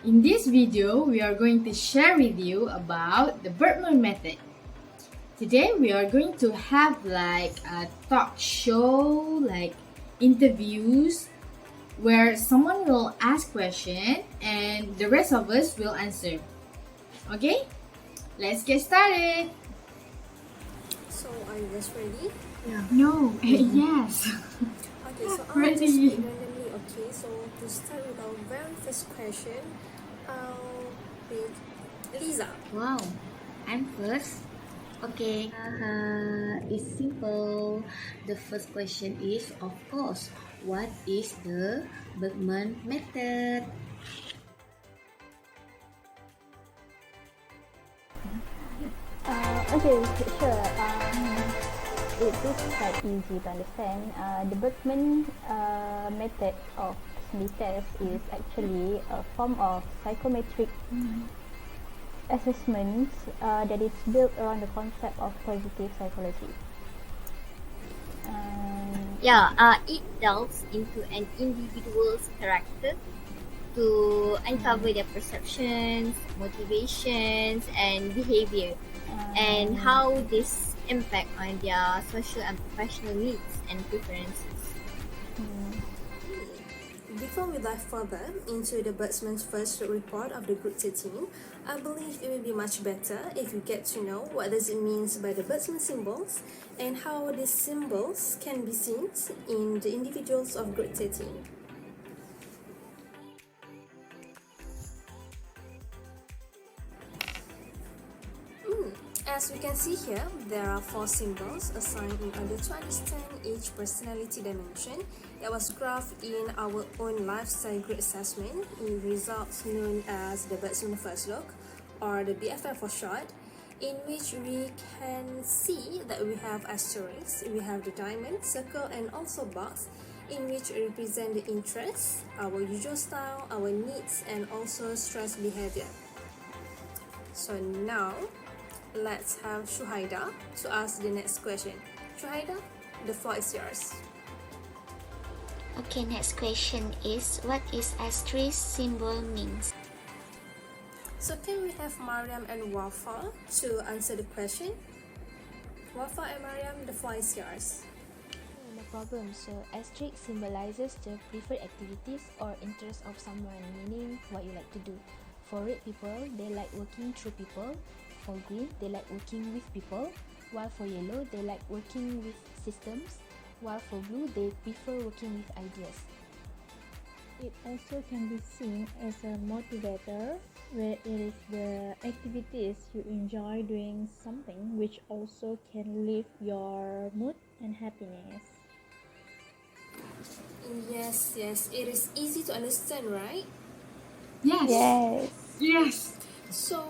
In this video, we are going to share with you about the Birkman method. Today, we are going to have like a talk show, like interviews, where someone will ask question and the rest of us will answer. Okay, let's get started. So, are you guys ready? No, yes. Okay, so I'll Ready. just speak randomly, okay? So, to start with our very first question, I'll pick Lisa. Wow, I'm first. Okay, it's simple. The first question is, of course, what is the Birkman method? Okay, sure. It is quite easy to understand. The Birkman method of personality test is actually a form of psychometric assessment that is built around the concept of positive psychology. It delves into an individual's character to uncover their perceptions, motivations, and behavior, and how this impact on their social and professional needs and preferences. Before we dive further into the Birkman's first report of the group setting, I believe it will be much better if you get to know what does it mean by the Birkman symbols and how these symbols can be seen in the individuals of group setting. As we can see here, there are 4 symbols assigned in order to understand each personality dimension that was graphed in our own lifestyle grid assessment in results known as the Birkman First Look, or the BFF for short, in which we can see that we have asterisks, we have the diamond, circle, and also box, in which represent the interests, our usual style, our needs, and also stress behavior. So now, let's have Shuhaida to ask the next question. Shuhaida, the floor is yours. Okay, next question is, what is asterisk symbol means? So can we have Mariam and Wafa to answer the question? Wafa and Mariam, the floor is yours. No problem. So asterisk symbolizes the preferred activities or interests of someone, meaning what you like to do. For red people, they like working through people. For green, they like working with people, while for yellow, they like working with systems, while for blue, they prefer working with ideas. It also can be seen as a motivator, where it is the activities you enjoy doing something which also can lift your mood and happiness. Yes, it is easy to understand, right? Yes. Yes. So,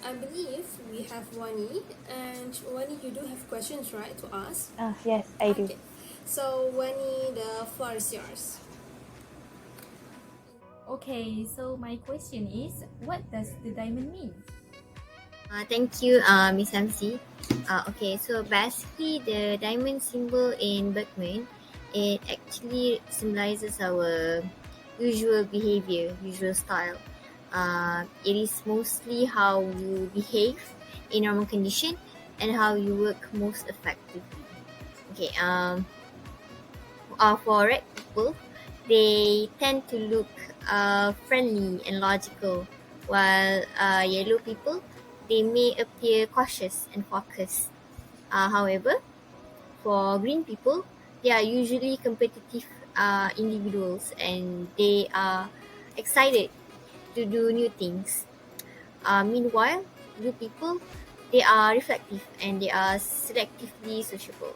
I believe we have Wani, and Wani, you do have questions, right, to ask? Yes, I do. Okay. So, Wani, the floor is yours. Okay, so my question is, what does the diamond mean? Thank you, Miss MC. Okay, so basically the diamond symbol in Birkman, it actually symbolizes our usual behavior, usual style. It is mostly how you behave in normal condition and how you work most effectively. Okay, for red people, they tend to look friendly and logical, while yellow people, they may appear cautious and focused. However, for green people, they are usually competitive individuals and they are excited to do new things. Meanwhile, blue people, they are reflective and they are selectively sociable.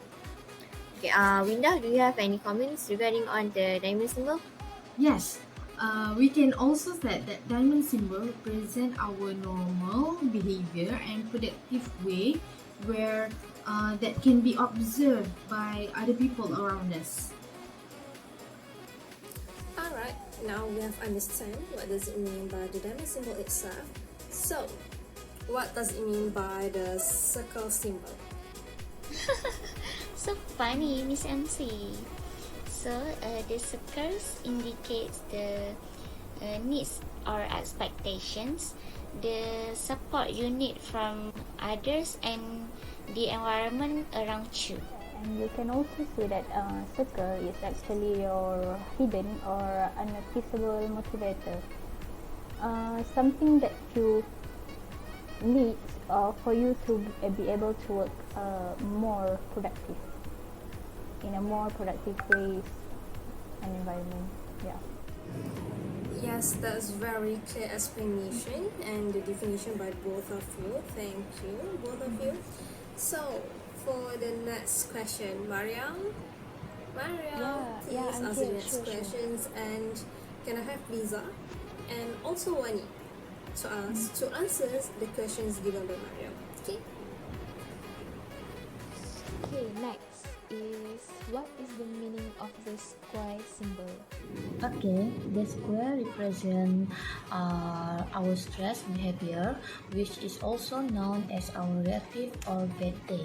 Okay, Winda, do you have any comments regarding on the diamond symbol? Yes, we can also say that diamond symbol represent our normal behavior and productive way where that can be observed by other people around us. Alright, now we have understand what does it mean by the diamond symbol itself. So, what does it mean by the circle symbol? So funny, Miss MC. So the circles indicates the needs or expectations, the support you need from others, and the environment around you. And you can also see that circle is actually your hidden or unnoticeable motivator. Something that you need for you to be able to work more productive in a more productive ways and environment. Yeah. Yes, that's very clear explanation and the definition by both of you. Thank you, both of you. So, for the next question, Mariam, please I'm answer the here. next Sure. questions. And can I have Lisa and also Wani to answer the questions given by Mariam? Okay. Okay, next is what is the meaning of the square symbol? Okay, the square represents our stress behavior, which is also known as our reactive or bad day.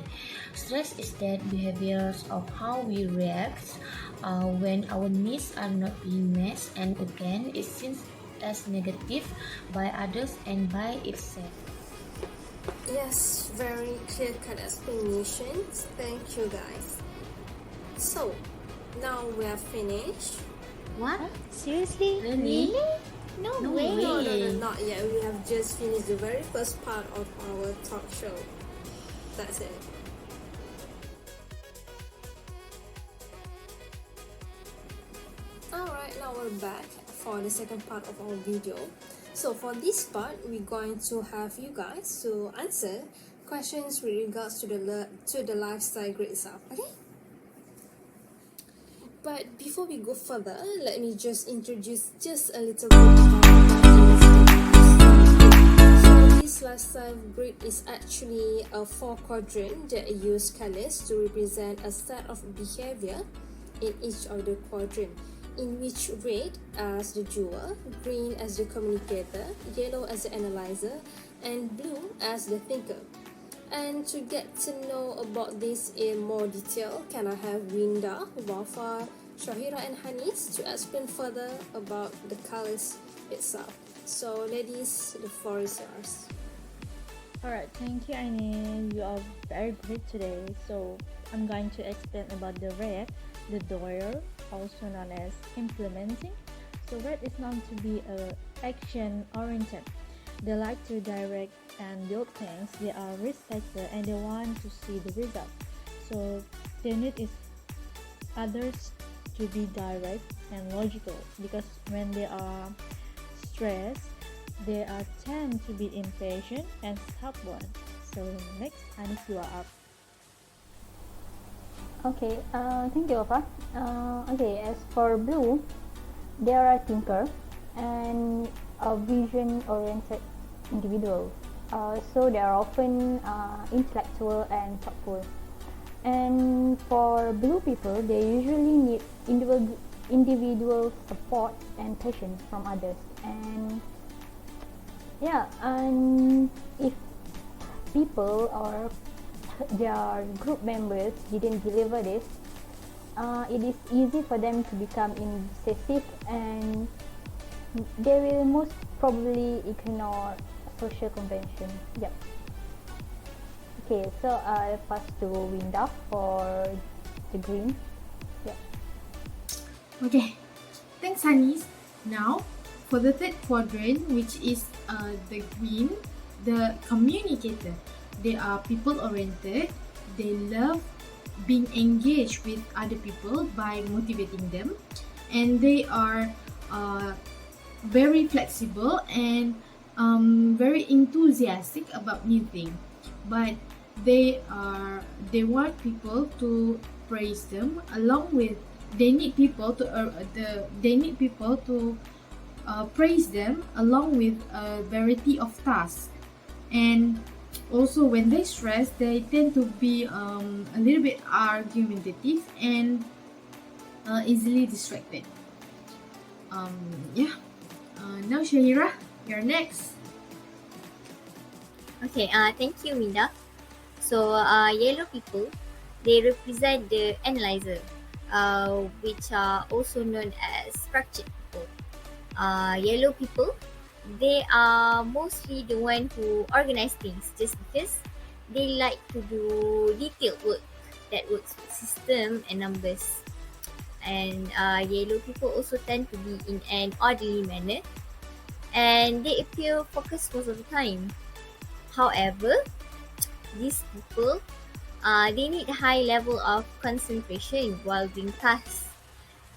Stress is that behaviors of how we react when our needs are not being met, and again, it seems as negative by others and by itself. Yes, very clear-cut explanations. Thank you, guys. So, now we are finished. What? Seriously? Really? No, No way. way. No, not yet. We have just finished the very first part of our talk show. That's it. Alright, now we're back for the second part of our video. So for this part, we're going to have you guys to answer questions with regards to the lifestyle grid itself. Okay? But before we go further, let me just introduce just a little bit about so this lifestyle grid is actually a 4-quadrant that use colors to represent a set of behavior in each of the quadrant, in which red as the doer, green as the communicator, yellow as the analyzer, and blue as the thinker. And to get to know about this in more detail, can I have Winda, Wafa, Shahira and Hanis to explain further about the colors itself. So ladies, the floor is yours. Alright, thank you, Aine. You are very great today. So I'm going to explain about the red, the doer, also known as implementing. So red is known to be action oriented. They like to direct and build things. They are risk taker and they want to see the result. So their need is others to be direct and logical, because when they are stressed, they are tend to be impatient and stubborn. So next, Anis, you are up. Okay, thank you, Opa. Okay, as for blue, they are a thinker and a vision-oriented individual. So they are often intellectual and thoughtful. And for blue people, they usually need individual support and patience from others. And yeah, and if people or their group members didn't deliver this, it is easy for them to become indecisive, and they will most probably ignore social convention. Yep. Okay, so I'll pass to Winda for the green. Yep. Okay, thanks, Hanis. Now, for the third quadrant, which is the green, the communicator. They are people-oriented. They love being engaged with other people by motivating them, and they are very flexible and very enthusiastic about new things. But they want people to praise them, along with they need people to praise them along with a variety of tasks. And also, when they stress, they tend to be a little bit argumentative and easily distracted. Yeah. Now, Shahira, you're next. Okay, thank you, Minda. So, yellow people, they represent the analyzer, which are also known as structured people. Yellow people, they are mostly the one who organize things just because they like to do detailed work that works with system and numbers. And yellow people also tend to be in an orderly manner and they appear focused most of the time. However, these people they need a high level of concentration while doing tasks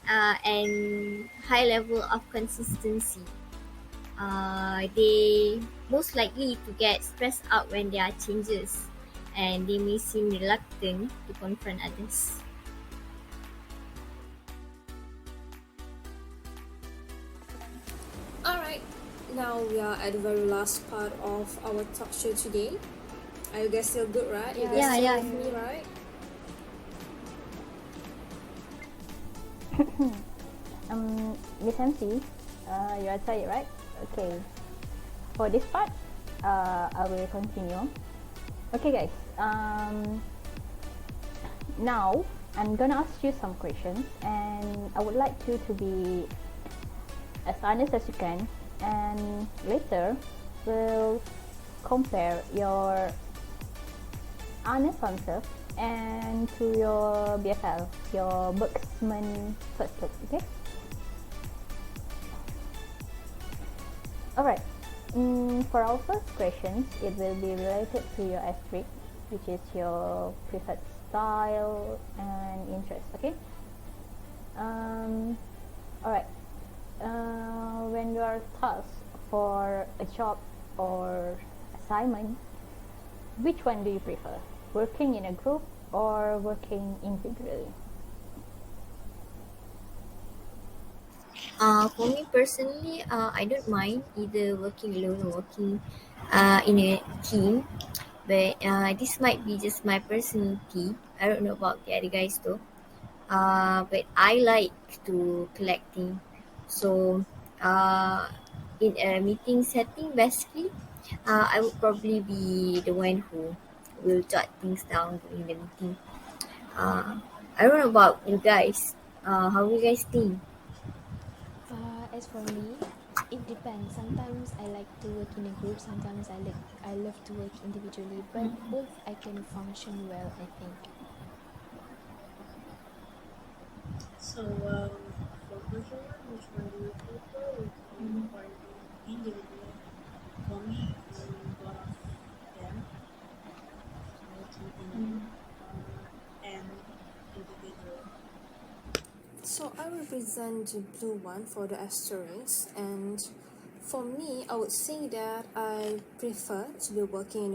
and high level of consistency. They most likely to get stressed out when there are changes and they may seem reluctant to confront others. Alright, now we are at the very last part of our talk show today. Are you guys still good, right? You guys still with me, right? Miss MC, you are tired, right? Okay. For this part, I will continue. Okay, guys. Now I'm gonna ask you some questions, and I would like you to be as honest as you can. And later, we'll compare your honest answer and to your BFL, your Berkman first look. Okay. Alright, for our first questions, it will be related to your asterisk, which is your preferred style and interest, okay? Alright, when you are tasked for a job or assignment, which one do you prefer? Working in a group or working individually? For me personally, I don't mind either working alone or working in a team, but this might be just my personality. I don't know about the other guys though. But I like to collecting. So, in a meeting setting, basically, I would probably be the one who will jot things down during the meeting. Uh, I don't know about you guys. How you guys think? As for me, it depends. Sometimes I like to work in a group. Sometimes I love to work individually. But both I can function well, I think. So, for Cohort, which one do you prefer, working or individually? For me, both of them, working in a group and individual. So I represent the blue one for the asterisk, and for me, I would say that I prefer to be working in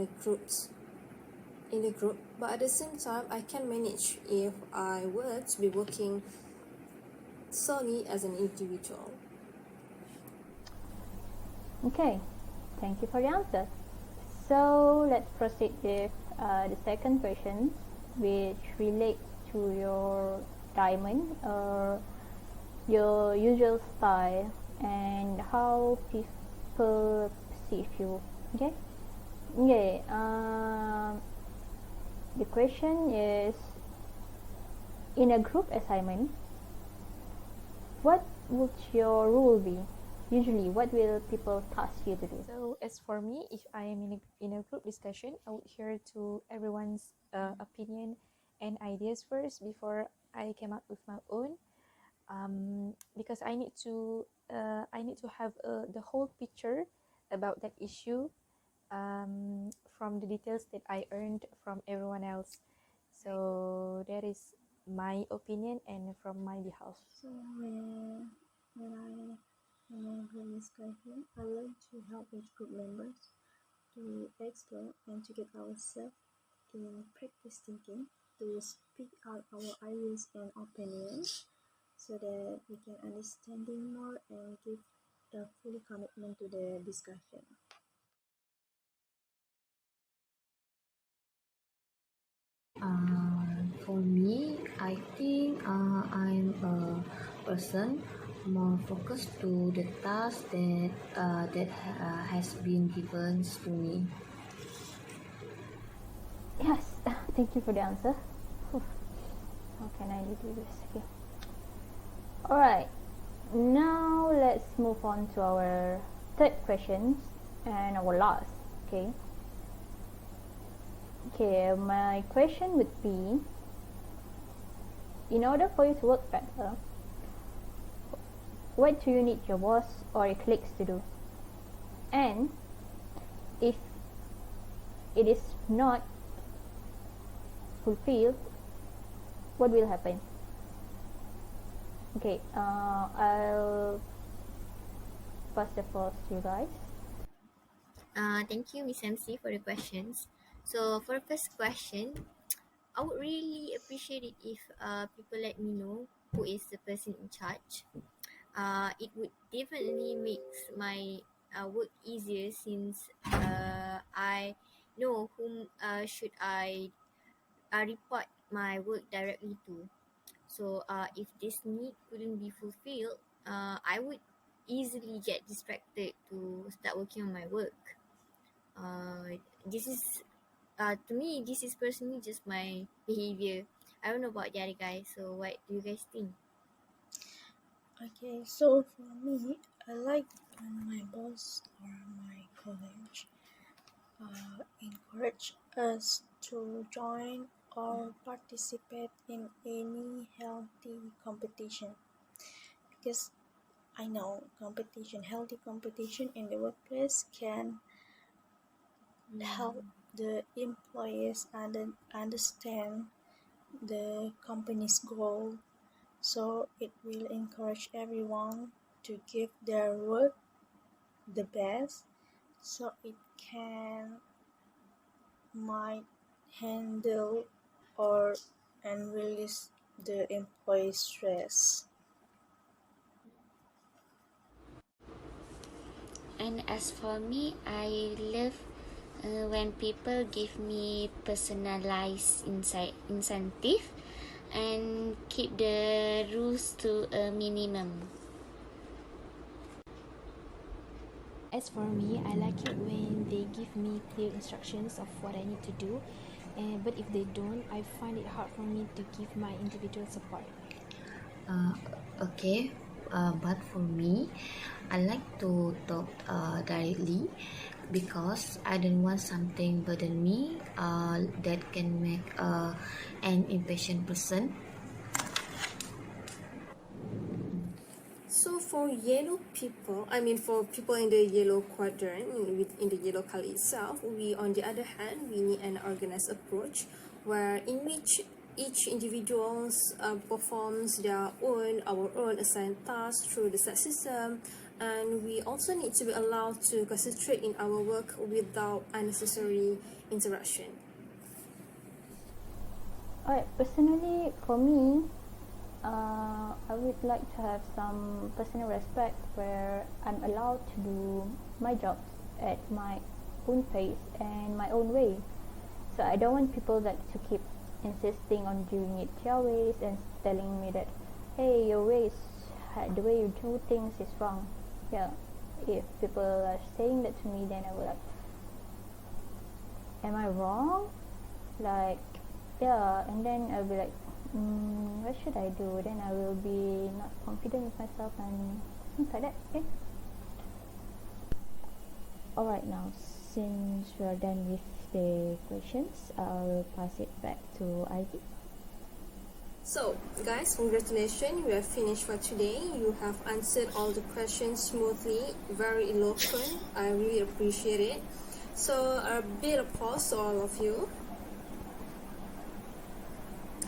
a group, but at the same time, I can manage if I were to be working solely as an individual. Okay, thank you for the answer. So let's proceed with the second question, which relates to your diamond or your usual style and how people perceive you. Okay. Okay. The question is, in a group assignment, what would your rule be? Usually, what will people task you to do? So as for me, if I am in a group discussion, I would hear to everyone's opinion and ideas first before I came up with my own. Because I need to have the whole picture about that issue, from the details that I earned from everyone else. So that is my opinion and from my behalf. So, when I group discussion, I like to help with group members to explore and to get ourselves in practice thinking, to speak out our ideas and opinions so that we can understanding more and give a full commitment to the discussion. For me, I think I'm a person more focused to the task that has been given to me. Yes, thank you for the answer. How can I do this? Okay. Alright, now let's move on to our third question and our last. Okay. My question would be, in order for you to work better, what do you need your boss or your colleagues to do? And if it is not fulfilled, what will happen? Okay, I'll pass the floor to you guys. Thank you, Miss MC, for the questions. So for the first question, I would really appreciate it if people let me know who is the person in charge. It would definitely make my work easier, since I know whom should I report my work directly to. So if this need couldn't be fulfilled, I would easily get distracted to start working on my work. This is to me, this is personally just my behavior. I don't know about the other guys. So what do you guys think? Okay, so for me, I like when my boss or my college encourage us to join or participate in any healthy competition, because I know healthy competition in the workplace can help the employees understand the company's goal, so it will encourage everyone to give their work the best, so it can might handle or and release the employee stress. And as for me, I love when people give me personalized incentive and keep the rules to a minimum. As for me, I like it when they give me clear instructions of what I need to do, but if they don't, I find it hard for me to give my individual support. Okay, but for me, I like to talk directly because I don't want something burden me that can make an impatient person. So for yellow people, for people in the yellow quadrant, in the yellow color itself, we on the other hand, we need an organized approach where in which each individual performs our own assigned tasks through the set system, and we also need to be allowed to concentrate in our work without unnecessary interruption. Alright, personally, for me, I would like to have some personal respect where I'm allowed to do my job at my own pace and my own way. So I don't want people that to keep insisting on doing it their ways and telling me that, hey, your ways, the way you do things is wrong. Yeah, if people are saying that to me, then I will like, am I wrong? Like, yeah, and then I'll be like, what should I do? Then I will be not confident with myself and things like that. Okay. Alright, now since we are done with the questions, I'll pass it back to Ivy. So, guys, congratulations, you have finished for today. You have answered all the questions smoothly, very eloquent. I really appreciate it. So, a bit of applause to all of you.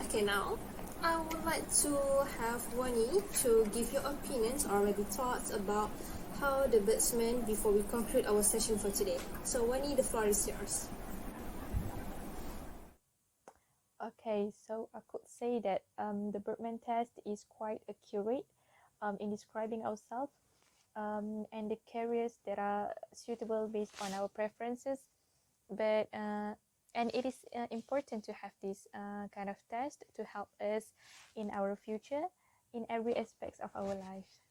Okay, now I would like to have Wani to give your opinions or maybe thoughts about how the birdsman before we conclude our session for today. So, Wani, the floor is yours. Okay, so I could say that the Birkman test is quite accurate in describing ourselves and the careers that are suitable based on our preferences. But and it is important to have this kind of test to help us in our future in every aspects of our life.